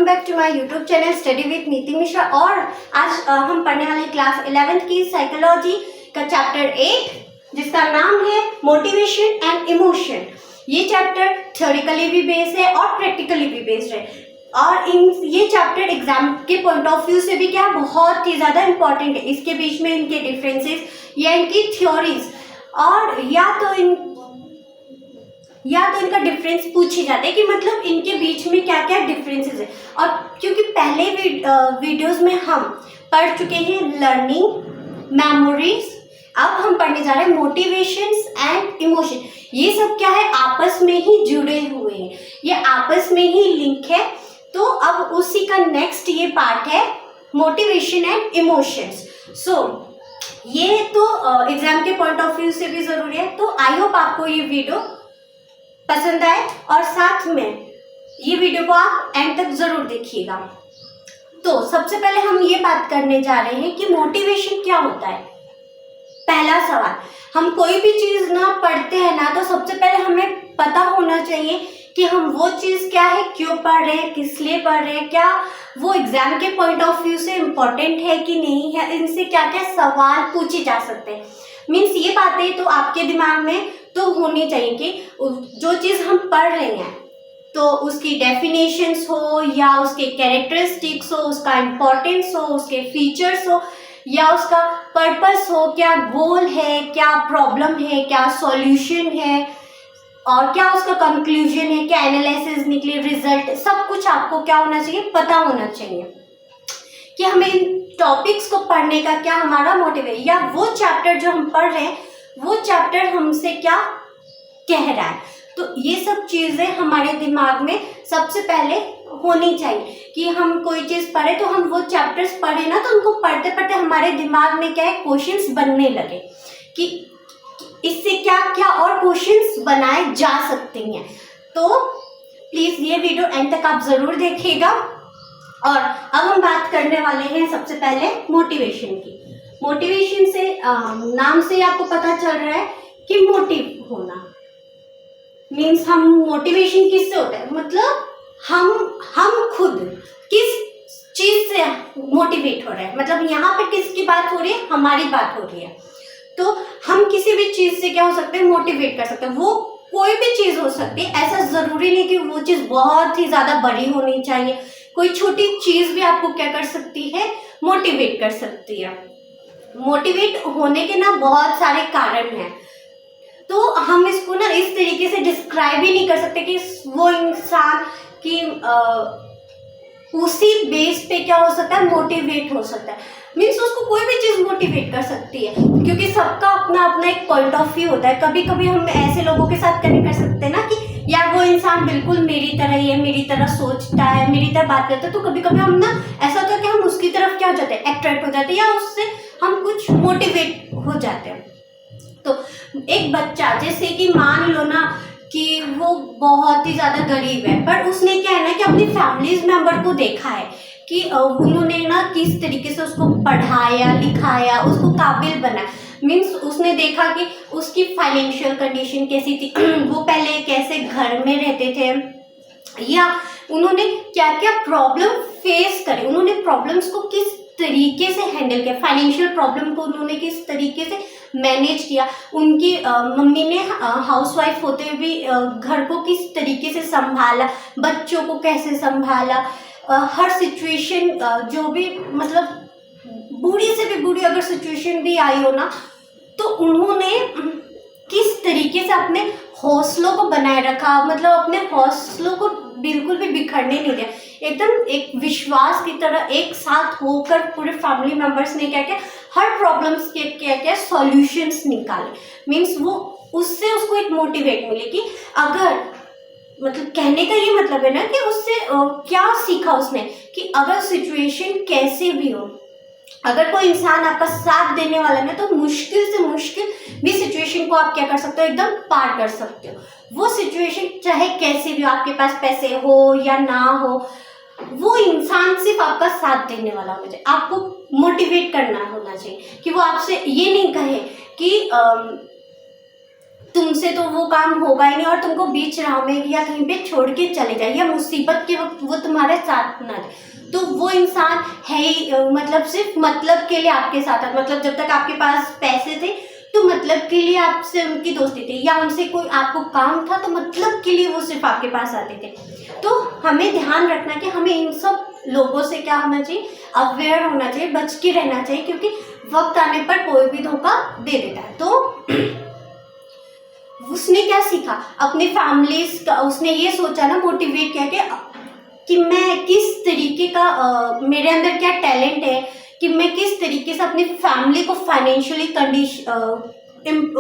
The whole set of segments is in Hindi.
Back to my YouTube channel study with Niti Mishra. और आज हम पढ़ने वाले क्लास 11th की साइकोलॉजी का चैप्टर 8 जिसका नाम है मोटिवेशन एंड इमोशन। ये चैप्टर थ्योरिकली भी बेस्ड है और प्रैक्टिकली भी बेस्ड है और ये चैप्टर एग्जाम के पॉइंट ऑफ व्यू से भी क्या बहुत ही ज़्यादा इंपॉर्टेंट है। इसके बीच में इनके डिफरेंसेस या इनकी थ्योरीज और या तो इनका डिफरेंस पूछे जाते हैं कि मतलब इनके बीच में क्या क्या डिफरेंसेस है। और क्योंकि पहले वीडियोस में हम पढ़ चुके हैं लर्निंग, मेमोरीज, अब हम पढ़ने जा रहे हैं मोटिवेशंस एंड इमोशन। ये सब क्या है, आपस में ही जुड़े हुए हैं, ये आपस में ही लिंक है। तो अब उसी का नेक्स्ट ये पार्ट है मोटिवेशन एंड इमोशंस। ये तो एग्जाम के पॉइंट ऑफ व्यू से भी जरूरी है। तो आई होप आपको ये वीडियो पसंद आए और साथ में ये वीडियो को आप एंड तक जरूर देखिएगा। तो सबसे पहले हम ये बात करने जा रहे हैं कि मोटिवेशन क्या होता है। पहला सवाल, हम कोई भी चीज ना पढ़ते हैं ना, तो सबसे पहले हमें पता होना चाहिए कि हम वो चीज क्या है, क्यों पढ़ रहे हैं, किस लिए पढ़ रहे हैं, क्या वो एग्जाम के पॉइंट ऑफ व्यू से इम्पोर्टेंट है कि नहीं है, इनसे क्या क्या सवाल पूछे जा सकते हैं। मीन्स ये बातें तो आपके दिमाग में तो होनी चाहिए कि जो चीज़ हम पढ़ रहे हैं तो उसकी डेफिनेशंस हो या उसके कैरेक्टरिस्टिक्स हो, उसका इम्पोर्टेंस हो, उसके फीचर्स हो या उसका पर्पस हो, क्या गोल है, क्या प्रॉब्लम है, क्या सॉल्यूशन है और क्या उसका कंक्लूजन है, क्या एनालिसिस निकले, रिजल्ट, सब कुछ आपको क्या होना चाहिए, पता होना चाहिए कि हमें इन टॉपिक्स को पढ़ने का क्या हमारा मोटिव है या वो चैप्टर जो हम पढ़ रहे हैं वो चैप्टर हमसे क्या कह रहा है। तो ये सब चीज़ें हमारे दिमाग में सबसे पहले होनी चाहिए कि हम कोई चीज़ पढ़े तो हम वो चैप्टर्स पढ़े ना, तो उनको पढ़ते पढ़ते हमारे दिमाग में क्या है, क्वेश्चंस बनने लगे कि इससे क्या क्या और क्वेश्चंस बनाए जा सकते हैं। तो प्लीज़ ये वीडियो एंड तक आप ज़रूर देखिएगा। और अब हम बात करने वाले हैं सबसे पहले मोटिवेशन की। मोटिवेशन से नाम से आपको पता चल रहा है कि मोटिव होना मीन्स हम मोटिवेशन किससे होता है, मतलब हम खुद किस चीज से मोटिवेट हो रहे हैं। मतलब यहाँ पे किसकी बात हो रही है, हमारी बात हो रही है। तो हम किसी भी चीज से क्या हो सकते हैं, मोटिवेट कर सकते हैं। वो कोई भी चीज हो सकती है, ऐसा जरूरी नहीं कि वो चीज बहुत ही ज्यादा बड़ी होनी चाहिए। कोई छोटी चीज भी आपको क्या कर सकती है, मोटिवेट कर सकती है। मोटिवेट होने के ना बहुत सारे कारण हैं, तो हम इसको ना इस तरीके से डिस्क्राइब ही नहीं कर सकते कि वो इंसान की उसी बेस पे क्या हो सकता है, मोटिवेट हो सकता है। मीन्स उसको कोई भी चीज़ मोटिवेट कर सकती है क्योंकि सबका अपना अपना एक पॉइंट ऑफ व्यू होता है। कभी कभी हम ऐसे लोगों के साथ कनेक्ट कर सकते हैं ना कि यार वो इंसान बिल्कुल मेरी तरह ही है, मेरी तरह सोचता है, मेरी तरह बात करता है। तो कभी कभी हम ना ऐसा होता है कि हम उसकी तरफ क्या हो जाते हैं, अट्रैक्ट हो जाते हैं या उससे हम कुछ मोटिवेट हो जाते हैं। तो एक बच्चा जैसे कि मान लो ना कि वो बहुत ही ज़्यादा गरीब है, पर उसने क्या है ना कि अपनी फैमिलीज मेंबर को देखा है कि उन्होंने ना किस तरीके से उसको पढ़ाया लिखाया, उसको काबिल बनाया। मीन्स उसने देखा कि उसकी फाइनेंशियल कंडीशन कैसी थी, वो पहले कैसे घर में रहते थे या उन्होंने क्या क्या प्रॉब्लम फेस करे, उन्होंने प्रॉब्लम्स को किस तरीके से हैंडल किया, फाइनेंशियल प्रॉब्लम को उन्होंने किस तरीके से मैनेज किया, उनकी मम्मी ने हाउसवाइफ होते हुए भी घर को किस तरीके से संभाला, बच्चों को कैसे संभाला, हर सिचुएशन जो भी मतलब बुरी से भी बुरी अगर सिचुएशन भी आई हो ना, तो उन्होंने किस तरीके से अपने हौसलों को बनाए रखा, मतलब अपने हौसलों को बिल्कुल भी बिखरने नहीं दिया। एकदम एक विश्वास की तरह एक साथ होकर पूरे फैमिली मेंबर्स ने क्या किया, हर प्रॉब्लम्स के क्या क्या सॉल्यूशंस निकाले। मीन्स वो उससे उसको एक मोटिवेट मिले कि अगर मतलब कहने का ये मतलब है ना कि उससे क्या सीखा उसने कि अगर सिचुएशन कैसे भी हो, अगर कोई इंसान आपका साथ देने वाला है तो मुश्किल से मुश्किल भी सिचुएशन को आप क्या कर सकते हो, एकदम पार कर सकते हो। वो सिचुएशन चाहे कैसे भी हो, आपके पास पैसे हो या ना हो, वो इंसान सिर्फ आपका साथ देने वाला होना चाहिए। आपको मोटिवेट करना होना चाहिए कि वो आपसे ये नहीं कहे कि तुमसे तो वो काम होगा ही नहीं और तुमको बीच राह में या कहीं पे छोड़ के चले जाए या मुसीबत के वक्त वो तुम्हारे साथ ना रहे, तो वो इंसान है ही मतलब सिर्फ मतलब के लिए आपके साथ है। मतलब जब तक आपके पास पैसे थे तो मतलब के लिए आपसे उनकी दोस्ती थी, या उनसे कोई आपको काम था तो मतलब के लिए वो सिर्फ आपके पास आते थे। तो हमें ध्यान रखना कि हमें इन सब लोगों से क्या होना चाहिए, अवेयर होना चाहिए, बच के रहना चाहिए, क्योंकि वक्त आने पर कोई भी धोखा दे देता है। तो उसने क्या सीखा अपनी फैमिलीज का, उसने ये सोचा ना, मोटिवेट किया कि मैं किस तरीके का मेरे अंदर क्या टैलेंट है, कि मैं किस तरीके से अपनी फैमिली को फाइनेंशियली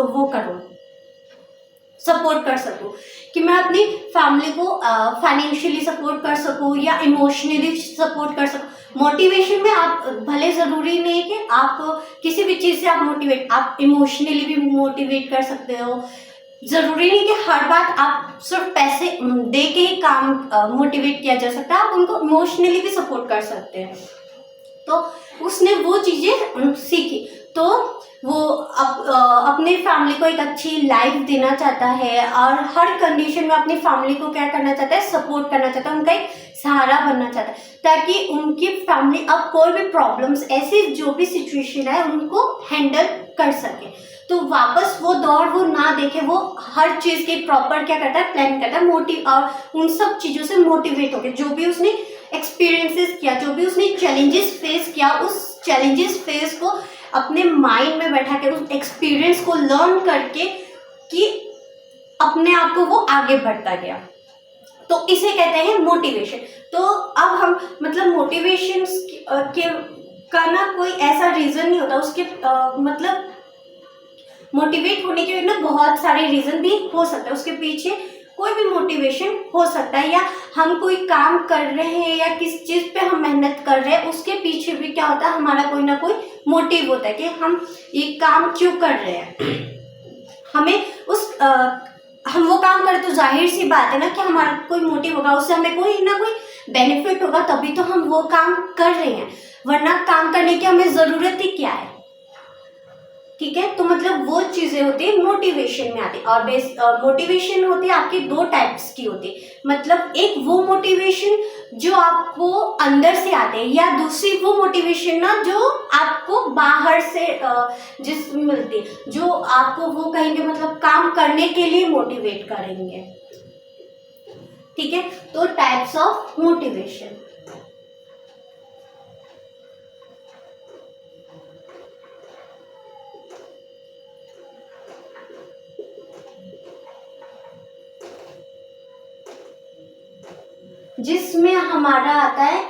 वो करूँ, सपोर्ट कर सकूँ, कि मैं अपनी फैमिली को फाइनेंशियली सपोर्ट कर सकूँ या इमोशनली सपोर्ट कर सकूँ। मोटिवेशन में आप भले ज़रूरी नहीं है कि आप किसी भी चीज़ से आप इमोशनली भी मोटिवेट कर सकते हो। ज़रूरी नहीं कि हर बात आप सिर्फ पैसे दे के ही काम मोटिवेट किया जा सकता है, आप उनको इमोशनली भी सपोर्ट कर सकते हैं। तो उसने वो चीज़ें सीखी, तो वो अपने फैमिली को एक अच्छी लाइफ देना चाहता है और हर कंडीशन में अपनी फैमिली को क्या करना चाहता है, सपोर्ट करना चाहता है, उनका एक सहारा बनना चाहता है, ताकि उनकी फैमिली अब कोई भी प्रॉब्लम्स, ऐसी जो भी सिचुएशन है उनको हैंडल कर सके। तो वापस वो दौर वो ना देखे, वो हर चीज़ के प्रॉपर क्या करता है, प्लान करता है, और उन सब चीज़ों से मोटिवेट होकर जो भी उसने एक्सपीरियंसेस किया, जो भी उसने चैलेंजेस फेस किया, उस चैलेंजेस फेस को अपने माइंड में बैठा के, उस एक्सपीरियंस को लर्न करके कि अपने आप को वो आगे बढ़ता गया। तो इसे कहते हैं मोटिवेशन। तो अब हम मतलब मोटिवेशन के का ना कोई ऐसा रीज़न नहीं होता, उसके मतलब मोटिवेट होने के ना बहुत सारे रीज़न भी हो सकता है, उसके पीछे कोई भी मोटिवेशन हो सकता है, या हम कोई काम कर रहे हैं या किस चीज़ पे हम मेहनत कर रहे हैं उसके पीछे भी क्या होता है, हमारा कोई ना कोई मोटिव होता है कि हम ये काम क्यों कर रहे हैं। हमें हम वो काम करें तो जाहिर सी बात है ना कि हमारा कोई मोटिव होगा, उससे हमें कोई ना कोई बेनिफिट होगा, तभी तो हम वो काम कर रहे हैं, वरना काम करने की हमें ज़रूरत ही क्या है। ठीक है, तो मतलब वो चीज़ें होती है मोटिवेशन में आती है। और मोटिवेशन होती है आपकी दो टाइप्स की होती है, मतलब एक वो मोटिवेशन जो आपको अंदर से आते हैं, या दूसरी वो मोटिवेशन ना जो आपको बाहर से जिसमें मिलती है, जो आपको वो कहेंगे मतलब काम करने के लिए मोटिवेट करेंगे। ठीक है, तो टाइप्स ऑफ मोटिवेशन। जिसमें हमारा आता है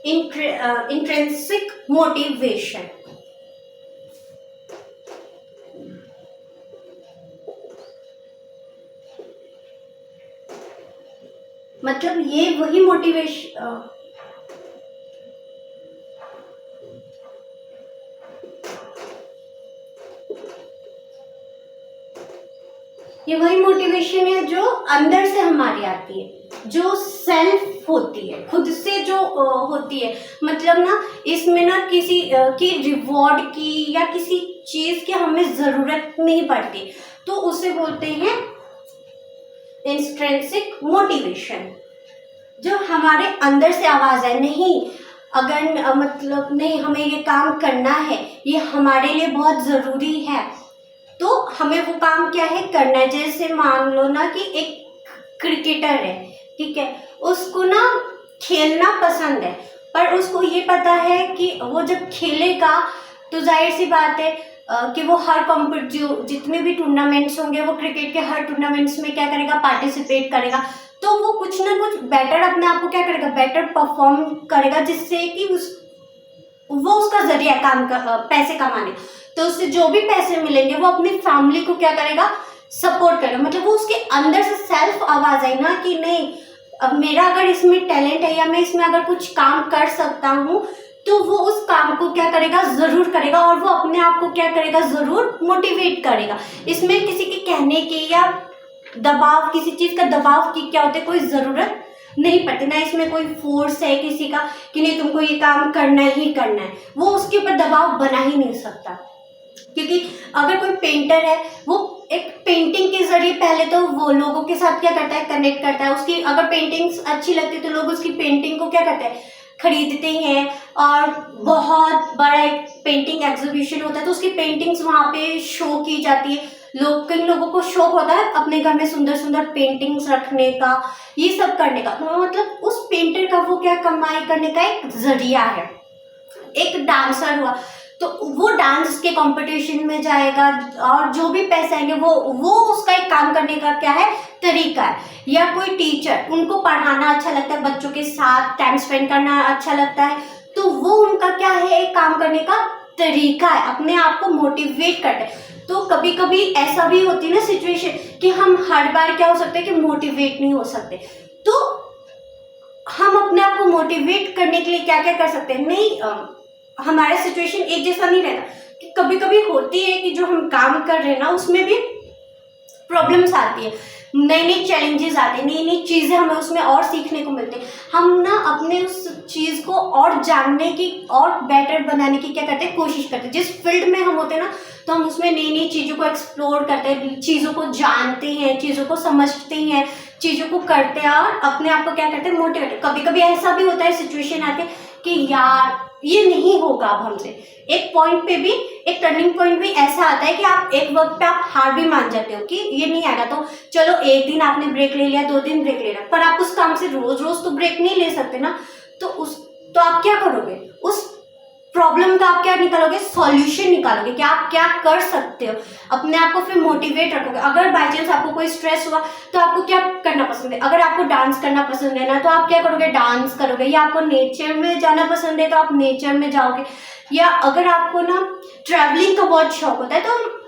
इंट्रिंसिक मोटिवेशन। मतलब ये वही मोटिवेशन ये वही मोटिवेशन है जो अंदर से हमारी आती है, जो सेल्फ होती है, खुद से जो होती है। मतलब ना इसमें ना किसी की रिवॉर्ड की या किसी चीज़ की हमें ज़रूरत नहीं पड़ती, तो उसे बोलते हैं इंट्रिंसिक मोटिवेशन। जो हमारे अंदर से आवाज़ है, नहीं अगर मतलब नहीं हमें ये काम करना है, ये हमारे लिए बहुत ज़रूरी है, तो हमें वो काम क्या है करना है। जैसे मान लो ना कि एक क्रिकेटर है, ठीक है, उसको ना खेलना पसंद है, पर उसको ये पता है कि वो जब खेलेगा तो जाहिर सी बात है कि वो हर जितने भी टूर्नामेंट्स होंगे वो क्रिकेट के हर टूर्नामेंट्स में क्या करेगा, पार्टिसिपेट करेगा, तो वो कुछ ना कुछ बेटर अपने आप को क्या करेगा, बेटर परफॉर्म करेगा, जिससे कि वो उसका जरिया काम का पैसे कमाने, तो उससे जो भी पैसे मिलेंगे वो अपनी फैमिली को क्या करेगा, सपोर्ट करेगा। मतलब वो उसके अंदर से सेल्फ आवाज़ आई ना कि नहीं, अब मेरा अगर इसमें टैलेंट है या मैं इसमें अगर कुछ काम कर सकता हूँ, तो वो उस काम को क्या करेगा, ज़रूर करेगा, और वो अपने आप को क्या करेगा, ज़रूर मोटिवेट करेगा। इसमें किसी के कहने की या दबाव, किसी चीज़ का दबाव की क्या होती है, कोई ज़रूरत नहीं पड़ती, ना इसमें कोई फोर्स है किसी का कि नहीं तुमको ये काम करना ही करना है, वो उसके ऊपर दबाव बना ही नहीं सकता। क्योंकि अगर कोई पेंटर है वो एक पेंटिंग के जरिए पहले तो वो लोगों के साथ क्या करता है, कनेक्ट करता है। उसकी अगर पेंटिंग्स अच्छी लगती है तो लोग उसकी पेंटिंग को क्या करते हैं, खरीदते हैं। और बहुत बड़ा एक पेंटिंग एग्जीबिशन होता है तो उसकी पेंटिंग्स वहाँ पे शो की जाती है। कई लोगों को शौक होता है अपने घर में सुंदर सुंदर पेंटिंग्स रखने का, ये सब करने का। तो मतलब उस पेंटर का वो क्या कमाई करने का एक जरिया है। एक डांसर हुआ तो वो डांस के कंपटीशन में जाएगा और जो भी पैसे आएंगे वो उसका एक काम करने का क्या है, तरीका है। या कोई टीचर, उनको पढ़ाना अच्छा लगता है, बच्चों के साथ टाइम स्पेंड करना अच्छा लगता है, तो वो उनका क्या है, एक काम करने का तरीका है, अपने आप को मोटिवेट करते हैं। तो कभी कभी ऐसा भी होती है ना सिचुएशन कि हम हर बार क्या हो सकते हैं कि मोटिवेट नहीं हो सकते। तो हम अपने आप को मोटिवेट करने के लिए क्या क्या कर सकते हैं। नहीं, हमारा सिचुएशन एक जैसा नहीं रहता कि कभी कभी होती है कि जो हम काम कर रहे हैं ना उसमें भी प्रॉब्लम्स आती है, नई नई चैलेंजेस आते हैं, नई नई चीज़ें हमें उसमें और सीखने को मिलती है। हम ना अपने उस चीज़ को और जानने की और बेटर बनाने की क्या करते हैं, कोशिश करते हैं। जिस फील्ड में हम होते हैं ना तो हम उसमें नई नई चीज़ों को एक्सप्लोर करते हैं, चीज़ों को जानते हैं, चीज़ों को समझते हैं, चीज़ों को करते हैं और अपने आप को क्या करते हैं, मोटिवेट। कभी कभी ऐसा भी होता है, सिचुएशन आती है कि यार ये नहीं होगा अब हमसे। एक पॉइंट पे भी, एक टर्निंग पॉइंट भी ऐसा आता है कि आप एक वक्त पे आप हार भी मान जाते हो कि ये नहीं आएगा। तो चलो एक दिन आपने ब्रेक ले लिया, 2 दिन ब्रेक ले लिया, पर आप उस काम से रोज रोज तो ब्रेक नहीं ले सकते ना। तो आप क्या करोगे, उस प्रॉब्लम का आप क्या निकालोगे, सॉल्यूशन निकालोगे कि आप क्या कर सकते हो, अपने आप को फिर मोटिवेट रखोगे। अगर बाई चांस आपको कोई स्ट्रेस हुआ तो आपको क्या करना पसंद है, अगर आपको डांस करना पसंद है ना तो आप क्या करोगे, डांस करोगे। या आपको नेचर में जाना पसंद है तो आप नेचर में जाओगे। या अगर आपको ना ट्रैवलिंग का बहुत शौक होता है तो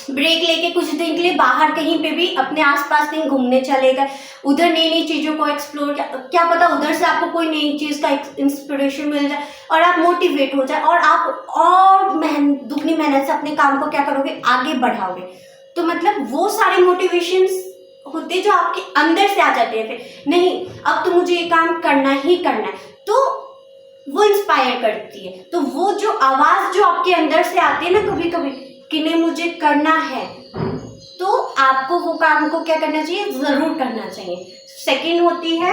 ब्रेक लेके कुछ दिन के लिए बाहर कहीं पे भी अपने आसपास कहीं घूमने चले गए, उधर नई नई चीज़ों को एक्सप्लोर, क्या पता उधर से आपको कोई नई चीज़ का इंस्पिरेशन मिल जाए और आप मोटिवेट हो जाए और आप और दुगनी मेहनत से अपने काम को क्या करोगे, आगे बढ़ाओगे। तो मतलब वो सारे मोटिवेशंस होते जो आपके अंदर से आ जाते हैं, फिर नहीं अब तो मुझे ये काम करना ही करना है, तो वो इंस्पायर करती है। तो वो जो आवाज़ जो आपके अंदर से आती है ना कभी कभी कि नहीं मुझे करना है, तो आपको वो काम को क्या करना चाहिए, जरूर करना चाहिए। सेकंड होती है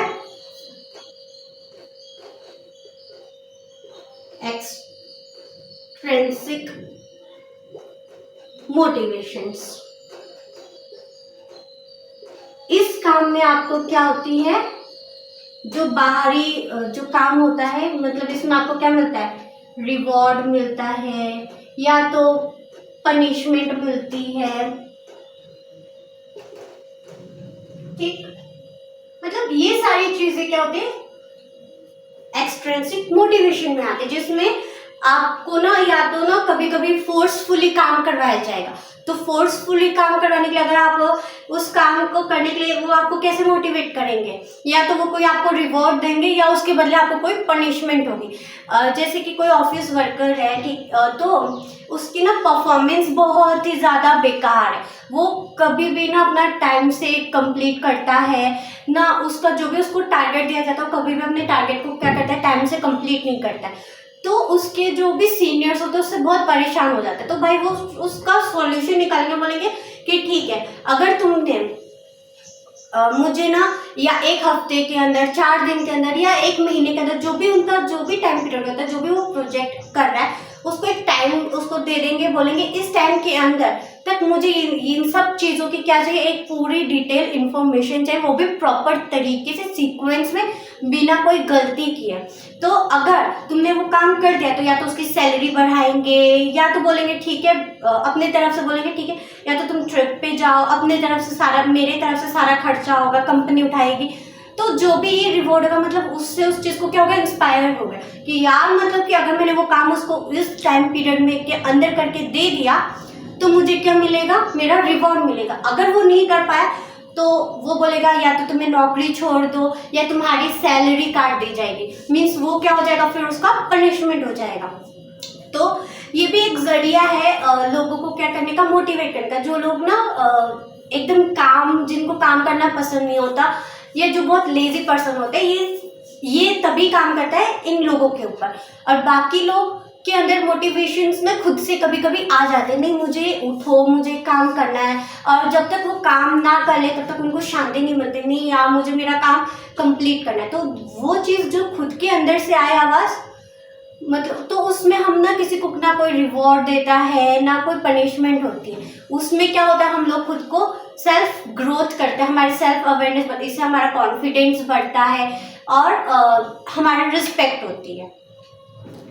एक्सट्रिंसिक मोटिवेशंस। इस काम में आपको क्या होती है, जो बाहरी जो काम होता है, मतलब इसमें आपको क्या मिलता है, रिवॉर्ड मिलता है या तो पनिशमेंट मिलती है, ठीक। मतलब ये सारी चीजें क्या होती है, एक्सट्रिंसिक मोटिवेशन में आते हैं, जिसमें आपको ना या तो ना कभी कभी फोर्सफुली काम करवाया जाएगा। तो फोर्सफुली काम करवाने के लिए अगर आप उस काम को करने के लिए वो आपको कैसे मोटिवेट करेंगे, या तो वो कोई आपको रिवॉर्ड देंगे या उसके बदले आपको कोई पनिशमेंट होगी। जैसे कि कोई ऑफिस वर्कर है, ठीक, तो उसकी ना परफॉर्मेंस बहुत ही ज़्यादा बेकार है, वो कभी भी ना अपना टाइम से कंप्लीट करता है ना, उसका जो भी उसको टारगेट दिया जाता है कभी भी अपने टारगेट को क्या करता है, टाइम से कंप्लीट नहीं करता है। तो उसके जो भी सीनियर्स होते हैं उससे बहुत परेशान हो जाते हैं। तो भाई वो उसका सॉल्यूशन निकालेंगे, बोलेंगे कि ठीक है अगर तुमने मुझे ना या 1 हफ्ते के अंदर, 4 दिन के अंदर या 1 महीने के अंदर, जो भी उनका जो भी टाइम पीरियड होता है, जो भी वो प्रोजेक्ट कर रहा है उसको एक टाइम उसको दे देंगे, बोलेंगे इस टाइम के अंदर तक मुझे इन सब चीज़ों की क्या चाहिए, एक पूरी डिटेल इन्फॉर्मेशन चाहिए, वो भी प्रॉपर तरीके से सीक्वेंस में बिना कोई गलती किए। तो अगर तुमने वो काम कर दिया तो या तो उसकी सैलरी बढ़ाएंगे या तो बोलेंगे ठीक है, अपने तरफ से बोलेंगे ठीक है, या तो तुम ट्रिप पे जाओ, अपने तरफ से सारा, मेरे तरफ से सारा खर्चा होगा, कंपनी उठाएगी। तो जो भी ये रिवॉर्ड होगा मतलब उससे उस चीज़ को क्या होगा, इंस्पायर होगा कि यार मतलब कि अगर मैंने वो काम उसको इस टाइम पीरियड में के अंदर करके दे दिया तो मुझे क्या मिलेगा, मेरा रिवॉर्ड मिलेगा। अगर वो नहीं कर पाया तो वो बोलेगा या तो तुम्हें नौकरी छोड़ दो या तुम्हारी सैलरी काट दी जाएगी, मीन्स वो क्या हो जाएगा, फिर उसका पनिशमेंट हो जाएगा। तो ये भी एक जरिया है लोगों को क्या करने का, मोटिवेट करने का। जो लोग ना एकदम काम, जिनको काम करना पसंद नहीं होता या जो बहुत लेजी पर्सन होते हैं, ये तभी काम करता है इन लोगों के ऊपर। और बाकी लोग के अंदर मोटिवेशंस ना खुद से कभी कभी आ जाते हैं, नहीं मुझे उठो, मुझे काम करना है, और जब तक वो काम ना कर ले तब तक उनको शांति नहीं मिलती, नहीं यार मुझे मेरा काम कंप्लीट करना है। तो वो चीज़ जो खुद के अंदर से आए आवाज़, मतलब तो उसमें हम ना किसी को ना कोई रिवॉर्ड देता है ना कोई पनिशमेंट होती है, उसमें क्या होता है हम लोग खुद को सेल्फ ग्रोथ करते हैं, हमारी सेल्फ अवेयरनेस बढ़ती है, इससे हमारा कॉन्फिडेंस बढ़ता है और हमारी रिस्पेक्ट होती है।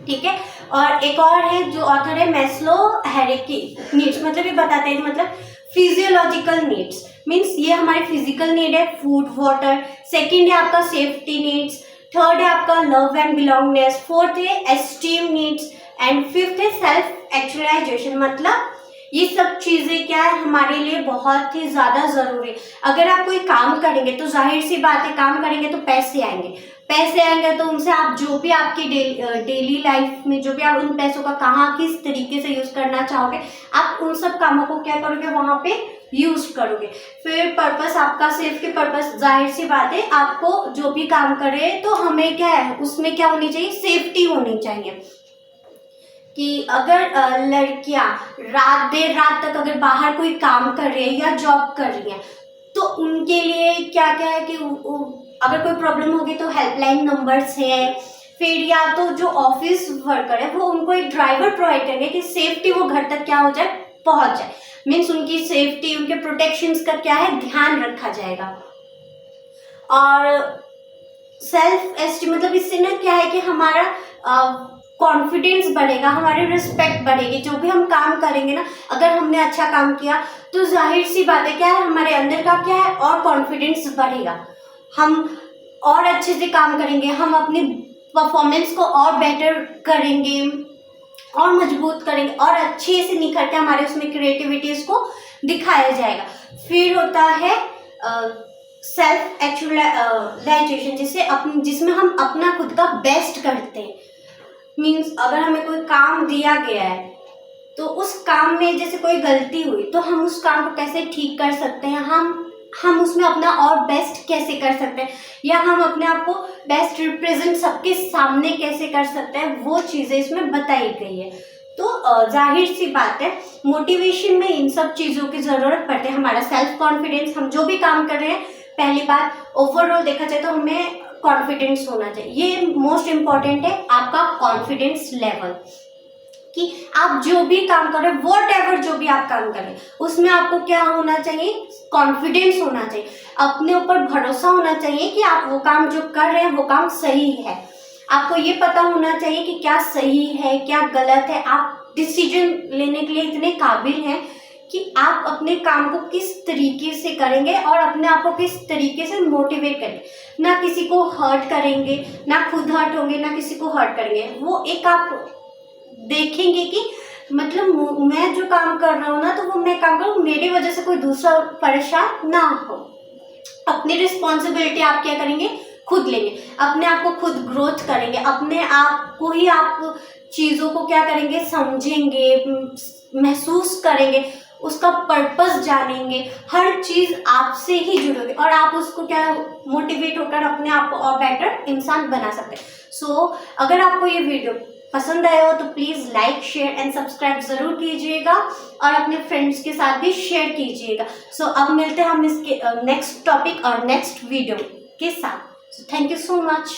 ठीक है। और एक और है जो ऑथर है मैस्लो हायरार्की नीड्स, मतलब ये बताते हैं मतलब फिजियोलॉजिकल नीड्स मीन्स ये हमारी फिजिकल नीड है, फूड वाटर, सेकंड है आपका सेफ्टी नीड्स, थर्ड है आपका लव एंड बिलोंगनेस, फोर्थ है एस्टीम नीड्स एंड फिफ्थ है सेल्फ एक्चुअलाइजेशन। मतलब ये सब चीज़ें क्या है हमारे लिए बहुत ही ज़्यादा ज़रूरी है। अगर आप कोई काम करेंगे तो जाहिर सी बात है काम करेंगे तो पैसे आएंगे, पैसे आएंगे तो उनसे आप जो भी आपकी डेली लाइफ में जो भी आप उन पैसों का कहाँ किस तरीके से यूज़ करना चाहोगे, आप उन सब कामों को क्या करोगे वहाँ पे यूज करोगे। फिर पर्पस आपका सेफ के पर्पस, जाहिर सी बात है आपको जो भी काम करे तो हमें क्या है उसमें क्या होनी चाहिए, सेफ्टी होनी चाहिए। कि अगर लड़कियां देर रात तक अगर बाहर कोई काम कर रही है या जॉब कर रही है तो उनके लिए क्या क्या है कि अगर कोई प्रॉब्लम होगी तो हेल्पलाइन नंबर्स है, फिर या तो जो ऑफिस वर्कर है वो उनको एक ड्राइवर प्रोवाइड करेंगे कि सेफ्टी वो घर तक क्या हो जाए पहुंच जाए, मीन्स उनकी सेफ्टी उनके प्रोटेक्शंस का क्या है ध्यान रखा जाएगा। और सेल्फ एस्टीम मतलब इससे ना क्या है कि हमारा कॉन्फिडेंस बढ़ेगा, हमारी रिस्पेक्ट बढ़ेगी। जो भी हम काम करेंगे ना अगर हमने अच्छा काम किया तो जाहिर सी बात है क्या है हमारे अंदर का क्या है और कॉन्फिडेंस बढ़ेगा, हम और अच्छे से काम करेंगे, हम अपनी परफॉर्मेंस को और बेटर करेंगे और मजबूत करेंगे और अच्छे से निखर के हमारे उसमें क्रिएटिविटीज को दिखाया जाएगा। फिर होता है सेल्फ एक्चुअलाइजेशन जिसमें हम अपना खुद का बेस्ट करते हैं। मीन्स अगर हमें कोई काम दिया गया है तो उस काम में जैसे कोई गलती हुई तो हम उस काम को कैसे ठीक कर सकते हैं, हम उसमें अपना और बेस्ट कैसे कर सकते हैं, या हम अपने आप को बेस्ट रिप्रेजेंट सबके सामने कैसे कर सकते हैं, वो चीज़ें इसमें बताई गई है। तो जाहिर सी बात है मोटिवेशन में इन सब चीज़ों की ज़रूरत पड़ती है। हमारा सेल्फ कॉन्फिडेंस, हम जो भी काम कर रहे हैं, पहली बात ओवरऑल देखा जाए तो हमें कॉन्फिडेंस होना चाहिए, ये मोस्ट इम्पॉर्टेंट है आपका कॉन्फिडेंस लेवल, कि आप जो भी काम कर रहे हैं व्हाटएवर जो भी आप काम कर रहे हैं उसमें आपको क्या होना चाहिए, कॉन्फिडेंस होना चाहिए, अपने ऊपर भरोसा होना चाहिए कि आप वो काम जो कर रहे हैं वो काम सही है। आपको ये पता होना चाहिए कि क्या सही है क्या गलत है, आप डिसीजन लेने के लिए इतने काबिल हैं कि आप अपने काम को किस तरीके से करेंगे और अपने आप को किस तरीके से मोटिवेट करेंगे, ना किसी को हर्ट करेंगे, ना खुद हर्ट होंगे, ना किसी को हर्ट करेंगे। वो एक आप देखेंगे कि मतलब मैं जो काम कर रहा हूँ ना तो वो मैं काम करूँ मेरी वजह से कोई दूसरा परेशान ना हो। अपनी रिस्पॉन्सिबिलिटी आप क्या करेंगे, खुद लेंगे, अपने आप को खुद ग्रोथ करेंगे, अपने आप को ही आप चीज़ों को क्या करेंगे समझेंगे, महसूस करेंगे, उसका पर्पस जानेंगे, हर चीज़ आपसे ही जुड़ोगे और आप उसको क्या मोटिवेट होकर अपने आप को और बेटर इंसान बना सकते हैं। सो अगर आपको ये वीडियो पसंद आया हो तो please like share and subscribe ज़रूर कीजिएगा और अपने फ्रेंड्स के साथ भी शेयर कीजिएगा। सो अब मिलते हैं हम इसके नेक्स्ट टॉपिक और नेक्स्ट वीडियो के साथ। So thank you so much.